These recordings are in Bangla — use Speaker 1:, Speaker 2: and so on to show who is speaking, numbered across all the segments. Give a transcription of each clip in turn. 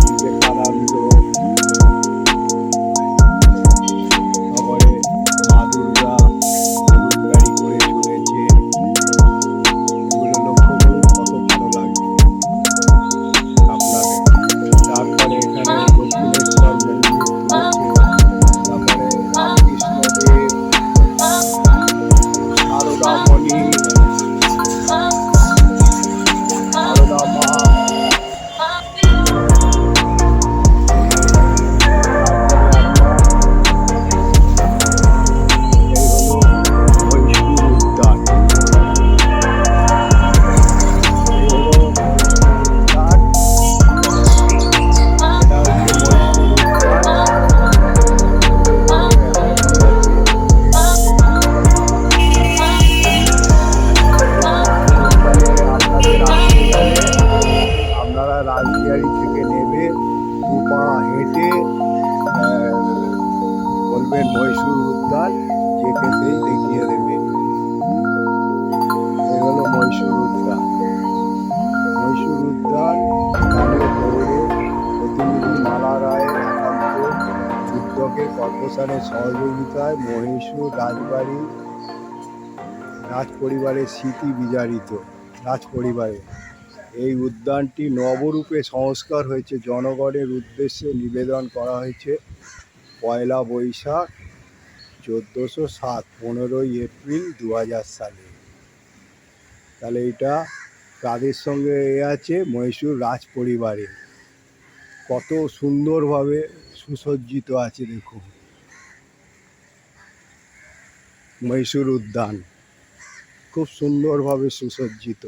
Speaker 1: বিবেকানন্দ, তারপরে মা দুর্গা হলুদ গাড়ি করে চলেছে। এগুলো লক্ষ্য করুন, কত ভালো লাগবে আপনাদের। তারপরে এখানে দক্ষিণেশ্বর মন্দির তুলেছে, তারপরে রামকৃষ্ণদেব, সারদামণি, সারদা মা, আপনারা রাজবিহারী থেকে নেবে, দুপা হেঁটে বলবেন মহীশূর উদ্যান, যে কেসেই দেখিয়ে দেবে। এই হলো মহীশূর উদ্যান। মহীশূর উদ্যান স্থানীয় পৌর প্রতিনিধি মালা রায়ের একান্ত উদ্যোগে কর্পোরেশনের সহযোগিতায় মহীশূর রাজপরিবারের স্মৃতি বিজড়িত। রাজপরিবারের এই উদ্যানটি নবরূপে সংস্কার হয়েছে, জনগণের উদ্দেশ্যে নিবেদন করা হয়েছে ১লা বৈশাখ ১৪০৭, ১৫ই এপ্রিল ২০০০ সালে। তাহলে এটা কাদের সঙ্গে আছে? মহীশূর রাজপরিবারে। কত সুন্দরভাবে সুসজ্জিত আছে দেখুন মহীশূর উদ্যান, খুব সুন্দরভাবে সুসজ্জিত।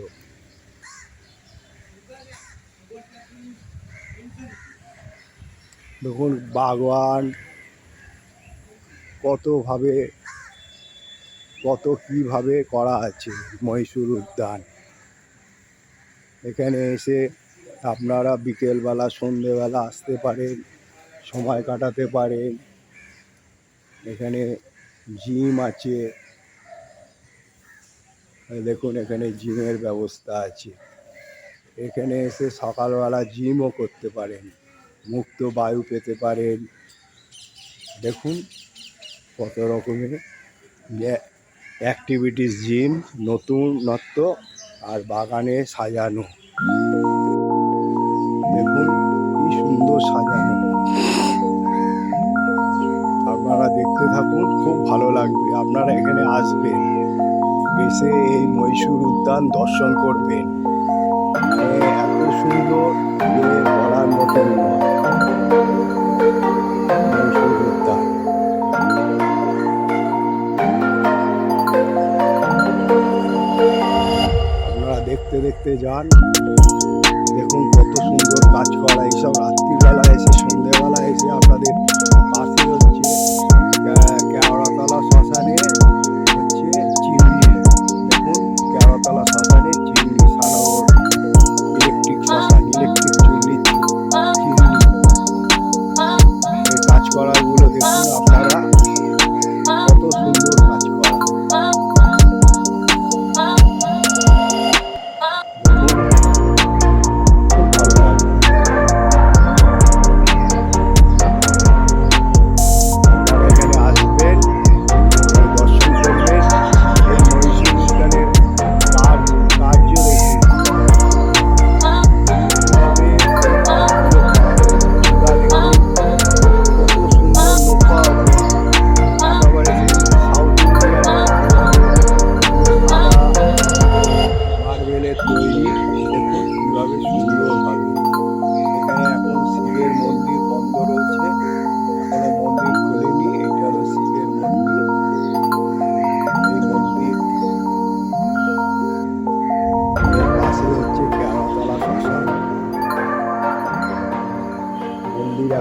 Speaker 1: দেখুন বাগান কিভাবে করা আছে মহীশূর উদ্যান। এখানে এসে আপনারা বিকেলবেলা সন্ধেবেলা আসতে পারেন, সময় কাটাতে পারেন। এখানে জিম আছে, দেখুন এখানে জিমের ব্যবস্থা আছে। এখানে এসে সকালবেলা জিমও করতে পারেন, মুক্ত বায়ু পেতে পারেন। দেখুন কত রকমের অ্যাক্টিভিটিস জিম, নতুনত্ব আর বাগানে সাজানো। দেখুন কি সুন্দর সাজানো। আপনারা দেখতে থাকুন, খুব ভালো লাগবে। আপনারা এখানে আসবেন, এসে এই মহীশূর উদ্যান দর্শন করবেন। এত সুন্দর যে বলার মতন নয় মহীশূর উদ্যান। আপনারা দেখতে দেখতে যান, দেখুন কত সুন্দর কাজ করা। এইসব রাত্রিবেলা এসে সন্ধ্যেবেলা এসে আপনাদের পাশে হচ্ছে কেওড়াতলা শ্মশানে হচ্ছে চিমনি। দেখুন কেওড়াতলা শ্মশানে চিমনি, সানগর ইলেকট্রিক শ্মশান, ইলেকট্রিক চিমনি। এই কাজ করাগুলো দেখুন আপনারা, কত সুন্দর কাজ করা।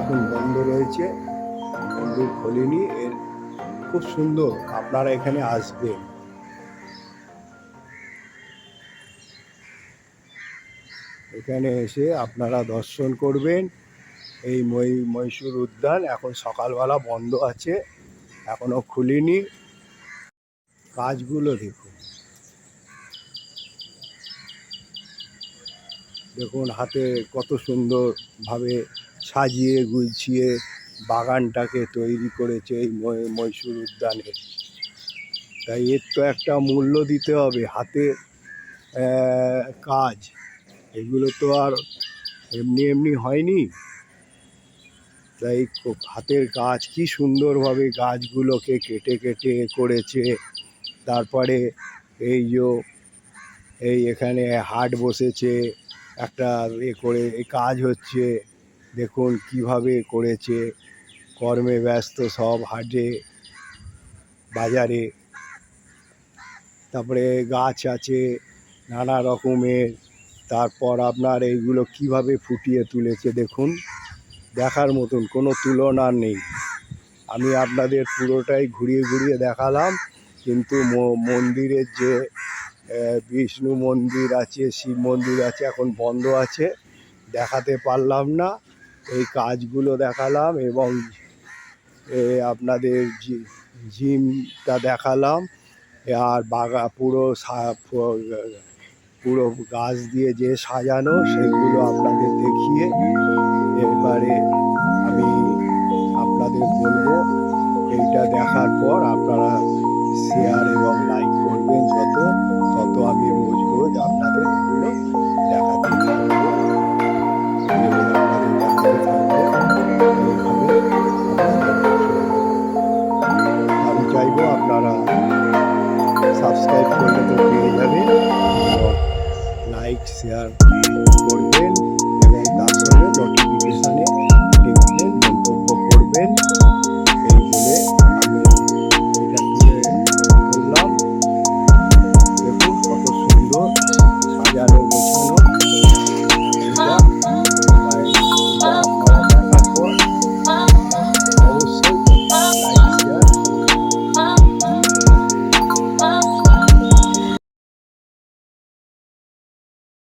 Speaker 1: এখন বন্ধ রয়েছে, মন্দির খোলেনি। এর খুব সুন্দর, আপনারা এখানে আসবেন। এখানে এসে আপনারা দর্শন করবেন এই মহীশূর উদ্যান। এখন সকালবেলা বন্ধ আছে, এখনো খুলিনি। কাজগুলো দেখুন, দেখুন হাতে কত সুন্দরভাবে সাজিয়ে গুছিয়ে বাগানটাকে তৈরি করেছে এই মহীশূর উদ্যানে। তাই এর তো একটা মূল্য দিতে হবে। হাতের কাজ, এগুলো তো আর এমনি এমনি হয়নি। তাই হাতের কাজ কি সুন্দরভাবে গাছগুলোকে কেটে কেটে করেছে। তারপরে এই যে এই এখানে হাট বসেছে, একটা করে কাজ হচ্ছে, দেখুন কিভাবে করেছে। কর্মে ব্যস্ত সব হাটে বাজারে। তারপরে গাছ আছে নানা রকমের। তারপর আপনার এইগুলো কিভাবে ফুটিয়ে তুলেছে দেখুন, দেখার মতন কোনো তুলনা নেই। আমি আপনাদের পুরোটাই ঘুরিয়ে ঘুরিয়ে দেখালাম, কিন্তু মন্দিরের যে বিষ্ণু মন্দির আছে, শিব মন্দির আছে, এখন বন্ধ আছে, দেখাতে পারলাম না। এই কাজগুলো দেখালাম এবং আপনাদের জিমটা দেখালাম। আর পুরো গাছ দিয়ে যে সাজানো, সেগুলো আপনাদের দেখিয়ে এবারে আমি আপনাদের বলবো, এইটা দেখার পর আপনারা শেয়ার এবং লাইক করবেন তত আমি রোজ রোজ আপনাদের এগুলো দেখাতে থাকবো, আপনাদের দেখাতে থাকবো। এইভাবে আমি চাইবো আপনারা সাবস্ক্রাইব করলে তো পেয়ে যাবেন এবং লাইক শেয়ার করবেন।